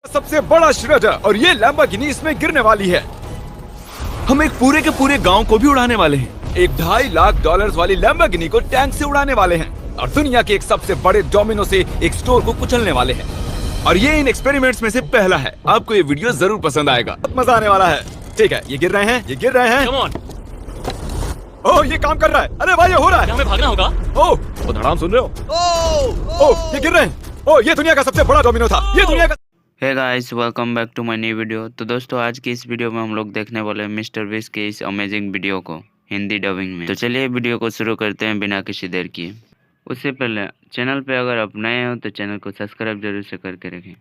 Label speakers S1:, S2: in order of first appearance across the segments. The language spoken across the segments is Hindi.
S1: सबसे बड़ा श्रेडर और ये लैम्बोर्गिनी इसमें गिरने वाली है। हम एक पूरे के पूरे गांव को भी उड़ाने वाले हैं। एक $2.5 लाख वाली लैम्बोर्गिनी को टैंक से उड़ाने वाले हैं और दुनिया के एक सबसे बड़े डोमिनो से एक स्टोर को कुचलने वाले हैं। और ये इन एक्सपेरिमेंट्स में से पहला है। आपको ये वीडियो जरूर पसंद आएगा, बहुत मजा आने वाला है। ठीक है, ये गिर रहे हैं, ये गिर रहे हैं।
S2: Come on.
S1: ओह, ये काम कर रहा है। अरे भाई, ये हो रहा है।
S2: हमें भागना होगा।
S1: ओह, वो धड़ाम सुन रहे हो? ओह, ये गिर रहे हैं। ओह, ये दुनिया का सबसे बड़ा डोमिनो था। ये दुनिया का
S3: hey guys, welcome back to my new video. तो दोस्तों, आज की इस वीडियो में हम लोग देखने वाले हैं मिस्टर बीस्ट के इस अमेजिंग वीडियो को हिंदी डबिंग में। तो चलिए वीडियो को शुरू करते हैं बिना किसी देर किए। उससे पहले चैनल पे अगर आप नए हो तो चैनल को सब्सक्राइब जरूर से करके रखें।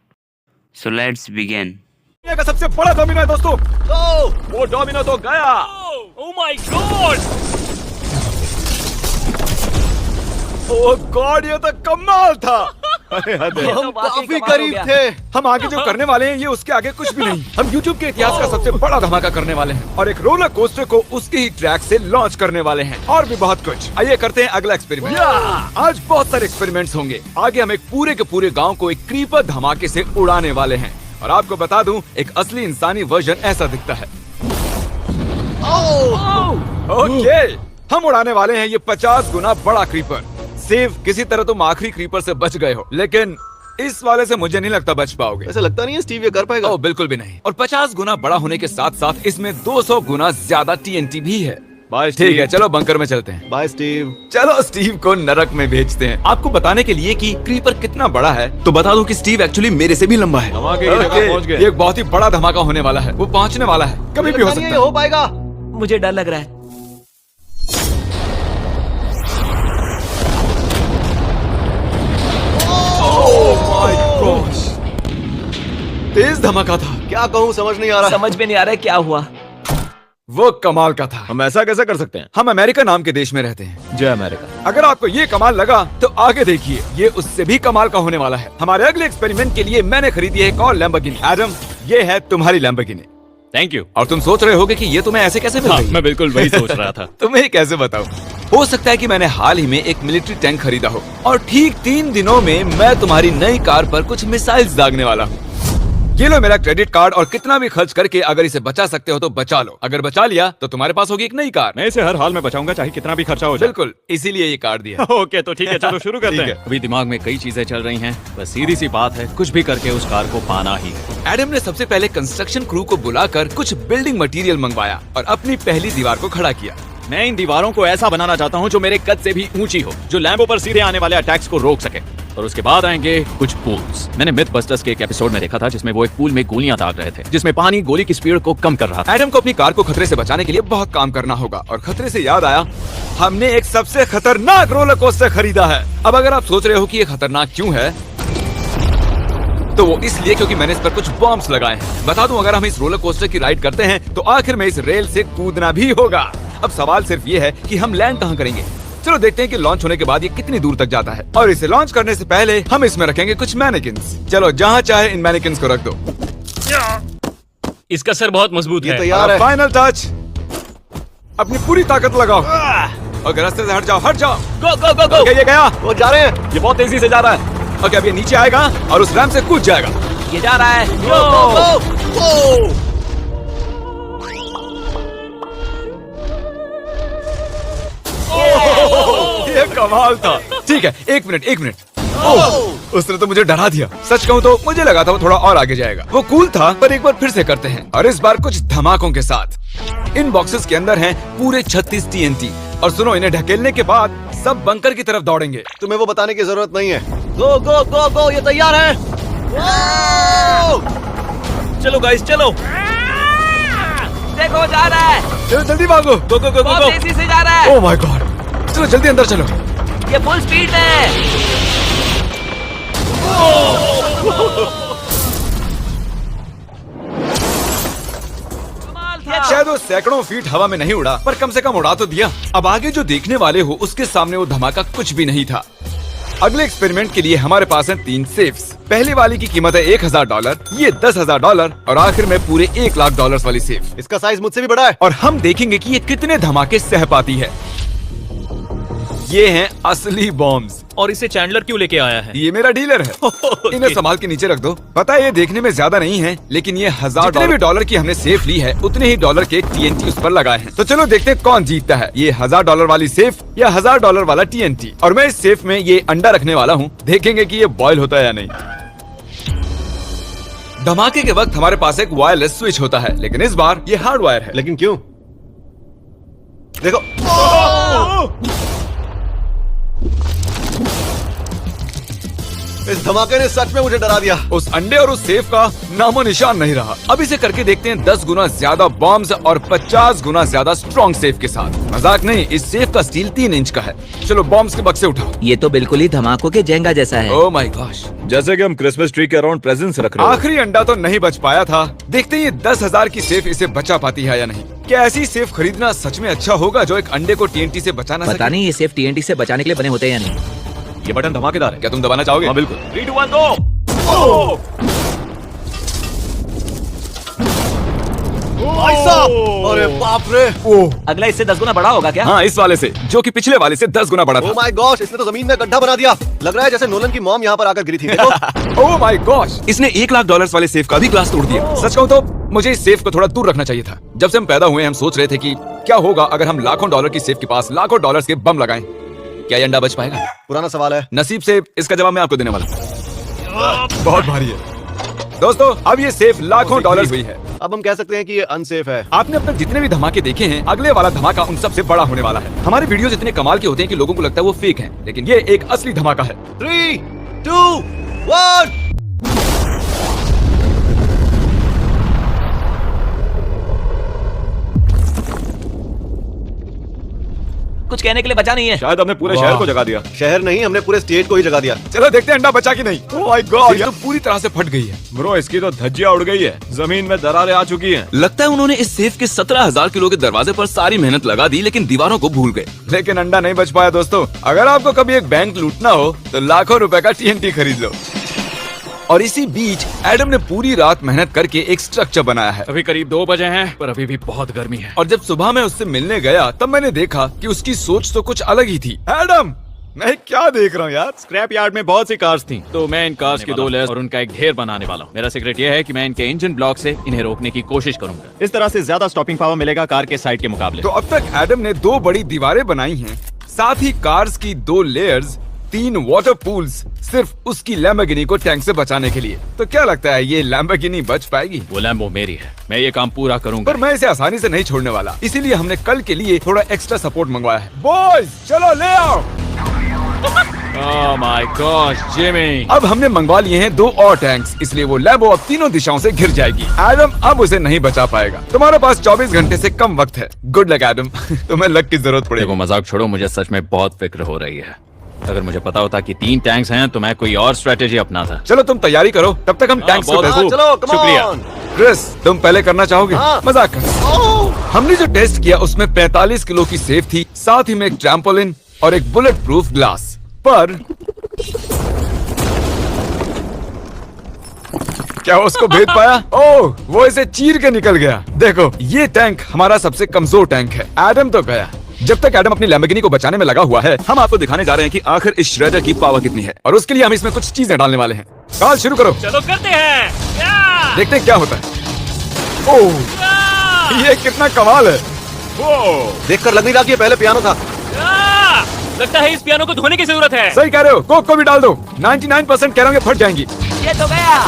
S3: So let's begin.
S1: दुनिया का सबसे बड़ा डोमिनो है दोस्तों। ओह, वो डोमिनो तो गया।
S2: Oh my God!
S1: Oh God, ये तो कमाल था। अरे
S2: हम
S1: काफी करीब थे। हम आगे जो करने वाले हैं ये उसके आगे कुछ भी नहीं। हम YouTube के इतिहास का सबसे बड़ा धमाका करने वाले हैं और एक रोलर कोस्टर को उसके ही ट्रैक से लॉन्च करने वाले हैं और भी बहुत कुछ। आइए करते हैं अगला एक्सपेरिमेंट। आज बहुत सारे एक्सपेरिमेंट्स होंगे। आगे हम एक पूरे के पूरे गाँव को एक क्रीपर धमाके से उड़ाने वाले हैं और आपको बता दूं, एक असली इंसानी वर्जन ऐसा दिखता है। ओके, हम उड़ाने वाले हैं ये 50 गुना बड़ा क्रीपर। सेव, किसी तरह तुम आखिरी क्रीपर से बच गए हो, लेकिन इस वाले से मुझे नहीं लगता बच पाओगे।
S4: ऐसा लगता नहीं है स्टीव ये कर पाएगा।
S1: ओह बिल्कुल भी नहीं। और 50 गुना बड़ा होने के साथ साथ इसमें 200 गुना ज्यादा TNT भी है।
S4: बाय
S1: ठीक है, चलो बंकर में चलते हैं।
S4: Bye Steve.
S1: चलो स्टीव को नरक में भेजते हैं। आपको बताने के लिए कि क्रीपर कितना बड़ा है, तो बता दूं कि स्टीव एक्चुअली मेरे से भी लंबा है।
S4: धमाके की जगह पहुंच गए।
S1: ये एक बहुत ही बड़ा धमाका होने वाला है। वो पहुंचने वाला है, कभी भी हो सकता है।
S4: हो पाएगा।
S2: मुझे डर लग रहा है।
S1: तेज धमाका था।
S4: क्या कहूँ समझ नहीं आ रहा।
S2: समझ में नहीं आ रहा है क्या हुआ।
S1: वो कमाल का था।
S4: हम ऐसा कैसे कर सकते हैं?
S1: हम अमेरिका नाम के देश में रहते हैं।
S4: जय अमेरिका।
S1: अगर आपको ये कमाल लगा तो आगे देखिए, ये उससे भी कमाल का होने वाला है। हमारे अगले एक्सपेरिमेंट के लिए मैंने खरीदी है एक और लैम्बोर्गिनी। एडम, ये है तुम्हारी लैम्बोर्गिनी।
S4: Thank you.
S1: और तुम सोच रहे होगे कि ये तुम्हें ऐसे कैसे मिल गई?
S4: मैं बिल्कुल वही सोच रहा था।
S1: तुम्हें कैसे बताऊं? हो सकता है कि मैंने हाल ही में एक मिलिट्री टैंक खरीदा हो और ठीक 3 दिनों में मैं तुम्हारी नई कार पर कुछ मिसाइल्स दागने वाला हूँ। ये लो मेरा क्रेडिट कार्ड और कितना भी खर्च करके अगर इसे बचा सकते हो तो बचा लो। अगर बचा लिया तो तुम्हारे पास होगी एक नई कार।
S4: मैं इसे हर हाल में बचाऊंगा, चाहे कितना भी खर्चा हो जाए।
S1: बिल्कुल, इसीलिए ये कार्ड दिया।
S4: ओके, तो ठीक है, चलो शुरू करते
S1: ठीक
S4: हैं।
S1: है।
S4: अभी दिमाग में कई चीजें चल रही हैं, बस सीधी सी बात है, कुछ भी करके उस कार को पाना ही है।
S1: एडम ने सबसे पहले कंस्ट्रक्शन क्रू को बुलाकर कुछ बिल्डिंग मटेरियल मंगवाया और अपनी पहली दीवार को खड़ा किया।
S4: मैं इन दीवारों को ऐसा बनाना चाहता हूँ जो मेरे कद से भी ऊंची हो, जो लैम्बो पर सीधे आने वाले अटैक्स को रोक सके। और उसके बाद आएंगे कुछ पूल्स। मैंने मिथबस्टर्स के एक एपिसोड में देखा था जिसमें वो एक पूल में गोलियां दाग रहे थे, जिसमें पानी गोली की स्पीड को कम कर रहा था।
S1: एडम को अपनी कार को खतरे से बचाने के लिए बहुत काम करना होगा और खतरे से याद आया, हमने एक सबसे खतरनाक रोलर कोस्टर खरीदा है। अब अगर आप सोच रहे हो कि ये खतरनाक क्यों है, तो वो इसलिए क्योंकि मैंने इस पर कुछ बॉम्ब्स लगाए हैं। बता दूं, अगर हम इस रोलर कोस्टर की राइड करते हैं तो आखिर में इस रेल से कूदना भी होगा। अब सवाल सिर्फ ये है कि हम लैंड कहाँ करेंगे। चलो देखते हैं कि लॉन्च होने के बाद ये कितनी दूर तक जाता है। और इसे लॉन्च करने से पहले हम इसमें रखेंगे कुछ मैनिकिन्स। चलो जहाँ चाहे इन मैनिकिन्स को रख दो।
S2: इसका सर बहुत मजबूत
S4: ये
S2: है।
S4: तैयार है।
S1: फाइनल टच, अपनी पूरी ताकत लगाओ और रास्ते से हट जाओ, हट जाओ।
S2: गो गो गो गो।
S1: ओके, ये गया।
S4: वो जा रहे हैं।
S1: ये बहुत तेजी से जा रहा है। ओके, अब ये नीचे आएगा और उस रैंप से कूद जाएगा।
S2: ये जा रहा है।
S4: गो गो गो।
S1: ये कमाल था। ठीक है, एक मिनट। ओह, उसने तो मुझे डरा दिया। सच कहूँ तो मुझे लगा था वो थोड़ा और आगे जाएगा। वो कूल था, पर एक बार फिर से करते हैं और इस बार कुछ धमाकों के साथ। इन बॉक्सेस के अंदर हैं पूरे 36 TNT। और सुनो, इन्हें ढकेलने के बाद सब बंकर की तरफ दौड़ेंगे।
S4: तुम्हें वो बताने की जरूरत नहीं है। गो गो गो गो, ये तैयार है।
S2: चलो गाइस, चलो। देखो, जा रहा है।
S1: चलो जल्दी भागो।
S2: गो गो गो गो
S1: Oh
S2: बहुत तेजी से जा रहा है।
S1: ओह माय गॉड, चलो जल्दी अंदर चलो।
S2: ये फुल स्पीड है।
S1: शायद वो सैकड़ों फीट हवा में नहीं उड़ा, पर कम से कम उड़ा तो दिया। अब आगे जो देखने वाले हो उसके सामने वो धमाका कुछ भी नहीं था। अगले एक्सपेरिमेंट के लिए हमारे पास हैं 3 सेफ्स। पहली वाली की कीमत है $1000, ये $10,000 और आखिर में पूरे $1 लाख वाली सेफ।
S4: इसका साइज मुझसे भी बड़ा है।
S1: और हम देखेंगे कि ये कितने धमाके सह पाती है। ये हैं असली बॉम्ब्स।
S2: और इसे चैंडलर क्यों लेके आया है?
S1: ये मेरा डीलर है। इन्हें संभाल के नीचे रख दो। पता है ये देखने में ज्यादा नहीं है, लेकिन ये $1000 की हमने सेफ ली है, उतने ही डॉलर के TNT उस पर लगाए हैं। तो चलो देखते हैं कौन जीतता है, ये $1000 वाली सेफ या $1000 वाला TNT। और मैं इस सेफ में ये अंडा रखने वाला हूँ, देखेंगे कि ये बॉयल होता है या नहीं। धमाके के वक्त हमारे पास एक वायरलेस स्विच होता है, लेकिन इस बार ये हार्ड वायर है।
S5: लेकिन क्यों? देखो, इस धमाके ने सच में मुझे डरा दिया।
S1: उस अंडे और उस सेफ का नामो निशान नहीं रहा। अब इसे करके देखते हैं 10 गुना ज्यादा बॉम्ब्स और 50 गुना ज्यादा स्ट्रॉन्ग सेफ के साथ। मजाक नहीं, इस सेफ का स्टील 3 इंच का है। चलो बॉम्ब्स के बक्से उठाओ।
S6: ये तो बिल्कुल ही धमाकों के जेंगा जैसा है।
S1: ओह माय गॉश,
S5: जैसे कि हम क्रिसमस ट्री के अराउंड प्रेजेंट्स रख रहे हैं।
S1: आखिरी अंडा तो नहीं बच पाया था। देखते हैं ये 10,000 की सेफ इसे बचा पाती है या नहीं। क्या ऐसी सेफ खरीदना सच में अच्छा होगा जो एक अंडे को TNT से बचा ना
S6: पता
S1: सके?
S6: नहीं ये सेफ TNT से बचाने के लिए बने होते हैं या नहीं।
S5: ये बटन धमाकेदार है।
S1: क्या तुम दबाना चाहोगे?
S5: हाँ बिल्कुल।
S2: 3, 2, 1 गो।
S5: भाई साहब, अरे बाप रे।
S2: अगला इससे 10 गुना बड़ा होगा क्या?
S1: हाँ, इस वाले से, जो कि पिछले वाले से 10 गुना बड़ा
S5: ओह
S1: था।
S5: माय गॉश, इसने तो जमीन में गड्ढा बना दिया। लग रहा है जैसे नोलन की मॉम यहाँ पर आकर गिरी थी। देखो।
S1: ओह माय गॉश, इसने $1,00,000 वाले सेफ का भी ग्लास तोड़ दिया। सच कहूँ तो मुझे इस सेफ को थोड़ा दूर रखना चाहिए था। जब से हम पैदा हुए हम सोच रहे थे कि क्या होगा अगर हम लाखों डॉलर की सेफ के पास लाखों डॉलर्स के बम लगाएं। क्या ये अंडा बच पाएगा?
S5: पुराना सवाल है।
S1: नसीब से इसका जवाब मैं आपको देने वाला हूं। बहुत भारी है दोस्तों। अब ये सेफ लाखों डॉलर हुई है।
S5: अब हम कह सकते हैं कि ये अनसेफ है।
S1: आपने अब तक जितने भी धमाके देखे हैं, अगले वाला धमाका उन सबसे बड़ा होने वाला है। हमारे वीडियोस इतने कमाल के होते हैं कि लोगों को लगता है वो फेक हैं, लेकिन ये एक असली धमाका है।
S5: 3, 2, 1।
S2: कुछ कहने के लिए बचा नहीं है।
S5: शायद हमने पूरे शहर को जगा दिया। शहर नहीं, हमने पूरे स्टेट को ही जगा दिया।
S1: चलो देखते हैं अंडा बचा कि नहीं। ओह माय गॉड, ये तो पूरी तरह से फट गई है।
S5: ब्रो, इसकी तो धज्जियां उड़ गई है। जमीन में दरारें आ चुकी हैं।
S1: लगता है उन्होंने इस सेफ के 17,000 किलो के दरवाजे पर सारी मेहनत लगा दी, लेकिन दीवारों को भूल गए। लेकिन अंडा नहीं बच पाया दोस्तों। अगर आपको कभी एक बैंक लूटना हो तो लाखों रुपए का TNT खरीद लो। और इसी बीच एडम ने पूरी रात मेहनत करके एक स्ट्रक्चर बनाया है।
S4: अभी करीब 2 बजे हैं, पर अभी भी बहुत गर्मी है।
S1: और जब सुबह मैं उससे मिलने गया तब मैंने देखा कि उसकी सोच तो कुछ अलग ही थी। एडम, मैं क्या देख रहा हूँ यार?
S4: स्क्रैप यार्ड में बहुत सी कार्स थी, तो मैं इन कार्स की 2 लेयर्स और उनका एक ढेर बनाने वाला हूँ। मेरा सीक्रेट ये है कि मैं इनके इंजन ब्लॉक से इन्हें रोकने की कोशिश करूंगा। इस तरह से ज्यादा स्टॉपिंग पावर मिलेगा कार के साइड के मुकाबले।
S1: तो अब तक एडम ने 2 बड़ी दीवारें बनाई हैं, साथ ही कार्स की 2 लेयर्स, 3 वाटर पूल्स, सिर्फ उसकी लैम्बोर्गिनी को टैंक से बचाने के लिए। तो क्या लगता है ये लैम्बोर्गिनी बच पाएगी?
S4: वो लैम्बो मेरी है, मैं ये काम पूरा करूंगा।
S1: पर मैं इसे आसानी से नहीं छोड़ने वाला, इसीलिए हमने कल के लिए थोड़ा एक्स्ट्रा सपोर्ट मंगवाया है। बॉयज चलो ले आओ।
S4: Oh my gosh, Jimmy.
S1: अब हमने मंगवा लिए हैं 2 और टैंक्स, इसलिए वो लैम्बो अब तीनों दिशाओं से घिर जाएगी। एडम अब उसे नहीं बचा पाएगा। तुम्हारे पास 24 घंटे से कम वक्त है। Good luck Adam. तुम्हें लक की जरूरत पड़ेगी।
S4: देखो मजाक छोड़ो, मुझे सच में बहुत फिक्र हो रही है। अगर मुझे पता होता कि 3 टैंक्स हैं तो मैं कोई और स्ट्रेटेजी अपनाता।
S1: चलो तुम तैयारी करो, तब तक हम टैंक्स को
S4: बहुत
S1: टेस्ट-
S4: खूब।
S5: चलो, come
S4: शुक्रिया।
S5: on।
S1: क्रिस, तुम पहले करना चाहोगे?
S5: हाँ।
S1: मजाक कर। हमने जो टेस्ट किया उसमें 45 किलो की सेफ थी, साथ ही में एक ट्रैम्पोलिन और एक बुलेट प्रूफ ग्लास। पर क्या उसको भेद पाया? ओह, वो इसे चीर के निकल गया। देखो, ये टैंक हमारा सबसे कमजोर टैंक है। एडम तो गया। जब तक एडम अपनी लैम्बोर्गिनी को बचाने में लगा हुआ है, हम आपको दिखाने जा रहे हैं कि आखिर इस श्रेडर की पावर कितनी है, और उसके लिए हम इसमें कुछ चीजें डालने वाले हैं। कार्ल शुरू करो।
S2: चलो करते हैं।
S1: देखते हैं क्या होता है। ओह, ये कितना कमाल है।
S5: देखकर लग नहीं रहा कि ये पहले पियानो था।
S2: लगता है इस पियानो को धोने की जरूरत है।
S1: सही कह रहे हो, कोक को भी डाल दो। 99% कह रहे होंगे फट जाएंगी।
S2: ये तो गया।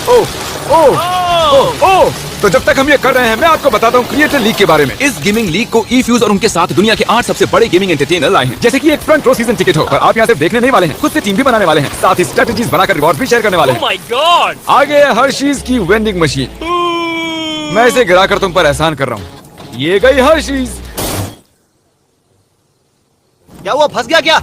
S1: ओह ओह ओह ओह। तो जब तक हम ये कर रहे हैं, मैं आपको बताता हूँ क्रिएटर लीग के बारे में। इस गेमिंग लीग को ई-फ्यूज और उनके साथ दुनिया के 8 सबसे बड़े गेमिंग एंटरटेनर लाए हैं। जैसे कि एक फ्रंट रो सीजन टिकट हो, पर आप यहाँ सिर्फ देखने नहीं वाले हैं, खुद से टीम भी बनाने वाले हैं, साथ ही स्ट्रेटेजीज बनाकर रिवॉर्ड भी शेयर करने वाले
S2: ओह
S1: हैं।
S2: My God.
S1: आगे है हर्शीज की वेंडिंग मशीन। मैं इसे गिराकर तुम पर एहसान कर रहा हूँ। ये गई हर्शीज।
S5: क्या हुआ, फंस गया क्या?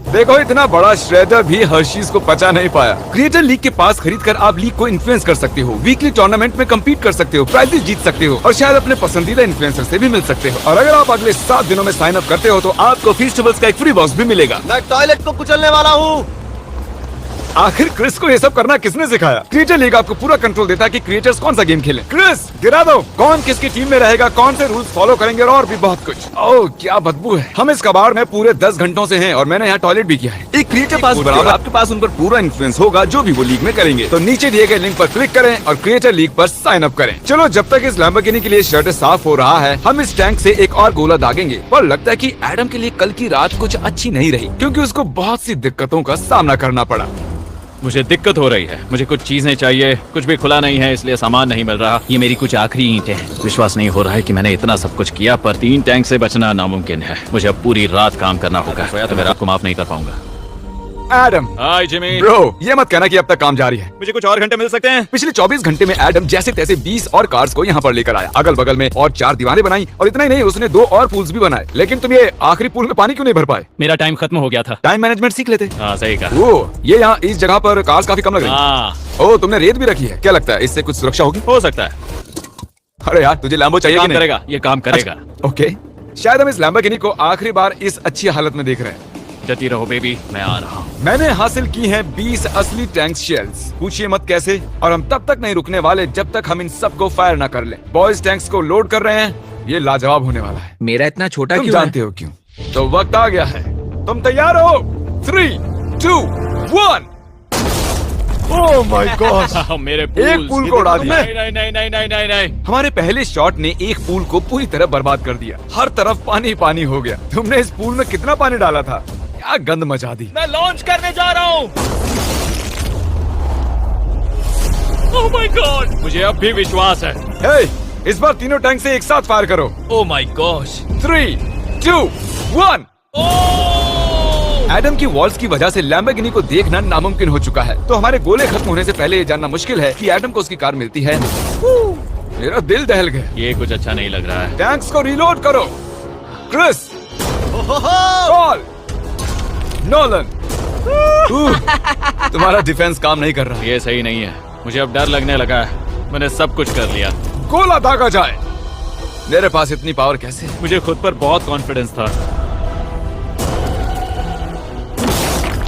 S1: देखो, इतना बड़ा श्रेडर भी हर्शीज को पचा नहीं पाया। क्रिएटर लीग के पास खरीदकर आप लीग को इन्फ्लुएंस कर सकते हो, वीकली टूर्नामेंट में कम्पीट कर सकते हो, प्राइजेस जीत सकते हो, और शायद अपने पसंदीदा इन्फ्लुएंसर से भी मिल सकते हो। और अगर आप अगले 7 दिनों में साइन अप करते हो तो आपको फेस्टिवल्स का एक फ्री बॉक्स भी मिलेगा।
S5: मैं टॉयलेट को कुचलने वाला हूँ।
S1: आखिर क्रिस को ये सब करना किसने सिखाया? क्रिएटर लीग आपको पूरा कंट्रोल देता है कि क्रिएटर्स कौन सा गेम खेलें। क्रिस गिरा दो, कौन किसकी टीम में रहेगा, कौन से रूल्स फॉलो करेंगे और भी बहुत कुछ। ओह क्या बदबू है। हम इस कबाड़ में पूरे 10 घंटों से हैं और मैंने यहाँ टॉयलेट भी किया है। एक क्रिएटर पास बराबर आपके पास उन पर पूरा इन्फ्लुएंस होगा जो भी वो लीग में करेंगे। तो नीचे दिए गए लिंक पर क्लिक करें और क्रिएटर लीग पर साइन अप करें। चलो जब तक इस लैम्बोर्गिनी के लिए शर्ट साफ हो रहा है, हम इस टैंक से एक और गोला दागेंगे। पर लगता है कि एडम के लिए कल की रात कुछ अच्छी नहीं रही, क्योंकि उसको बहुत सी दिक्कतों का सामना करना पड़ा।
S4: मुझे दिक्कत हो रही है, मुझे कुछ चीजें चाहिए, कुछ भी खुला नहीं है इसलिए सामान नहीं मिल रहा। ये मेरी कुछ आखिरी ईंटें हैं। विश्वास नहीं हो रहा है कि मैंने इतना सब कुछ किया पर 3 टैंक से बचना नामुमकिन है। मुझे अब पूरी रात काम करना होगा, तो मैं रात को माफ नहीं कर पाऊंगा।
S1: एडम,
S4: हाय जिमी।
S1: ब्रो, ये मत कहना कि अब तक काम जारी है।
S4: मुझे कुछ और घंटे मिल सकते हैं?
S1: पिछले 24 घंटे में एडम जैसे तैसे 20 और कार्स को यहाँ पर लेकर आया, अगल बगल में और 4 दीवारें बनाई और इतना ही नहीं, उसने 2 और पूल्स भी बनाए। लेकिन तुम ये आखिरी पूल में पानी क्यों नहीं भर पाए?
S4: मेरा टाइम खत्म हो गया था।
S1: टाइम मैनेजमेंट सीख लेते।
S4: हाँ सही कहा।
S1: वो ये यहाँ इस जगह पर कार्स काफी कम लग रही
S4: हाँ
S1: हैं। ओह तुमने रेत भी रखी है, क्या लगता है इससे कुछ सुरक्षा होगी?
S4: हो सकता है।
S1: अरे यार तुझे लैम्बो चाहिए कि
S4: काम
S1: नहीं?
S4: करेगा, ये काम करेगा।
S1: ओके, शायद हम इस लैम्बोर्गिनी को आखिरी बार इस अच्छी हालत में देख रहे हैं।
S4: जती रहो बेबी, मैं आ रहा हूँ।
S1: मैंने हासिल की हैं 20 असली टैंक शेल्स। पूछिए मत कैसे, और हम तब तक नहीं रुकने वाले जब तक हम इन सबको फायर न कर लें। बॉयज टैंक्स को लोड कर रहे हैं, ये लाजवाब होने वाला है।
S6: मेरा इतना छोटा
S1: तुम
S6: क्यों है?
S1: जानते हो क्यों? तो वक्त आ गया है, तुम तैयार हो? 3, 2, 1। ओह माय गॉड,
S4: मेरे
S1: एक पूल को उड़ा दिया।
S4: नहीं नहीं नहीं नहीं नहीं नहीं।
S1: हमारे पहले शॉट ने एक पूल को पूरी तरह बर्बाद कर दिया। हर तरफ पानी पानी हो गया। तुमने इस पूल में कितना पानी डाला था? क्या गंद मचा दी।
S2: मैं लॉन्च करने जा रहा हूँ। ओह माय गॉड,
S4: मुझे अब भी विश्वास है।
S1: हे, इस बार तीनों टैंक से एक साथ फायर करो।
S2: Oh my gosh.
S1: 3, 2, 1। एडम की वॉल्स की वजह से लैम्बोर्गिनी को देखना नामुमकिन हो चुका है। तो हमारे गोले खत्म होने से पहले ये जानना मुश्किल है कि एडम को उसकी कार मिलती है। मेरा दिल दहल गया।
S4: ये कुछ अच्छा नहीं लग रहा है।
S1: टैंक्स को रीलोड करो। Chris, Cole, Nolan. तुम्हारा डिफेंस काम नहीं कर रहा।
S4: ये सही नहीं है, मुझे अब डर लगने लगा है। मैंने सब कुछ कर लिया।
S1: गोला दागा जाए। मेरे पास इतनी पावर कैसे?
S4: मुझे खुद पर बहुत कॉन्फिडेंस था।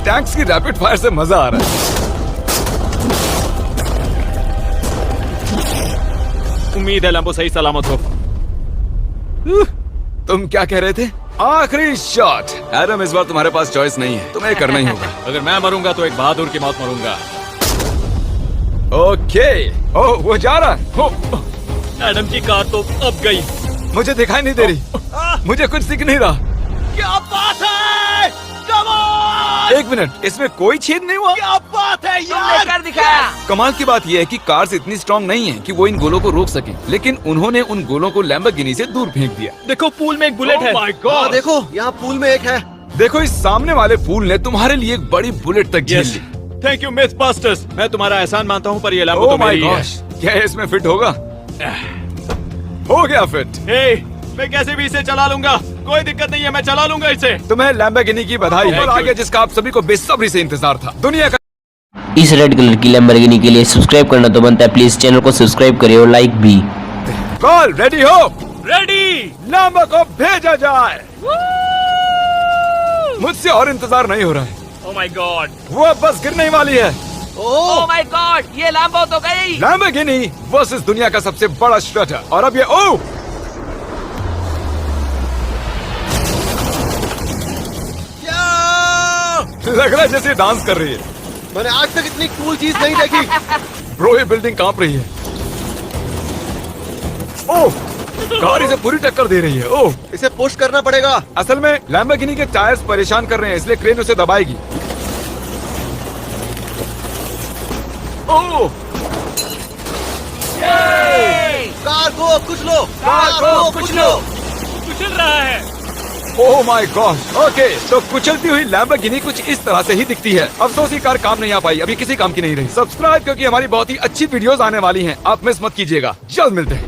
S1: टैंक्स की रैपिड फायर से मजा आ रहा है।
S4: उम्मीद है लैम्बो सही सलामत हो।
S1: तुम क्या कह रहे थे? आखिरी शॉट। एडम, इस बार तुम्हारे पास चॉइस नहीं है, तुम्हें करना ही होगा।
S4: अगर मैं मरूंगा तो एक बहादुर की मौत मरूंगा।
S1: ओके। ओह वो जा रहा है।
S4: एडम की कार तो अब गई।
S1: मुझे दिखाई नहीं दे रही। मुझे कुछ दिख नहीं रहा।
S2: क्या बात है? Come on!
S1: एक मिनट, इसमें कोई छेद नहीं हुआ?
S2: क्या बात है यार? कर दिखाया।
S1: कमाल की बात यह है कि कार्स इतनी स्ट्रांग नहीं है कि वो इन गोलों को रोक सके, लेकिन उन्होंने उन गोलों को लैम्बोर्गिनी से दूर फेंक दिया।
S2: देखो पूल में एक बुलेट है।
S5: हाँ, देखो यहाँ पूल में एक है।
S1: देखो इस सामने वाले पूल ने तुम्हारे लिए एक बड़ी बुलेट तक झेल ली।
S4: Thank you Myth Busters. मैं तुम्हारा एहसान मानता हूँ पर ये लैम्बो
S1: ओह
S4: तो
S1: माय
S4: मेरी है।
S1: गॉश, क्या इसमें फिट होगा? हो गया फिट।
S4: हे, मैं कैसे भी इसे चला लूंगा, कोई दिक्कत नहीं है, मैं चला लूंगा इसे।
S1: तुम्हें लैम्बोर्गिनी की बधाई है।
S4: Thank
S1: uh
S4: you.
S1: गया जिसका आप सभी को बेसब्री से इंतजार था। दुनिया का
S7: इस रेड कलर की लैम्बोर्गिनी के लिए सब्सक्राइब करना तो बनता है। प्लीज चैनल को सब्सक्राइब करिए और लाइक भी।
S1: कॉल रेडी हो?
S2: रेडी।
S1: लैम्बो को भेजा जाए। मुझसे और इंतजार नहीं हो रहा है।
S2: Oh my God.
S1: वो अब बस गिरने ही वाली है।
S2: ओह माय गॉड, ये लैम्बो तो गई।
S1: लैम्बोर्गिनी वर्सेस दुनिया का सबसे बड़ा श्रटर। और अब ये ओह लग रहा है जैसे डांस कर रही है।
S5: मैंने आज तक इतनी कूल चीज नहीं देखी।
S1: ब्रो ये बिल्डिंग कांप रही है। ओह कार इसे पूरी टक्कर दे रही है। ओह
S5: इसे पुश करना पड़ेगा।
S1: असल में लैम्बोर्गिनी के टायर्स परेशान कर रहे हैं, इसलिए क्रेन उसे दबाएगी। ओह
S5: कार को कुछ लो, कार को कुछ लो।
S2: कुचल रहा है।
S1: Oh my God. ओके, तो कुचलती हुई लैम्बोर्गिनी कुछ इस तरह से ही दिखती है। अफसोस ये कार काम नहीं आ पाई, अभी किसी काम की नहीं रही। सब्सक्राइब क्योंकि हमारी बहुत ही अच्छी वीडियोस आने वाली हैं। आप मिस मत कीजिएगा। जल्द मिलते हैं।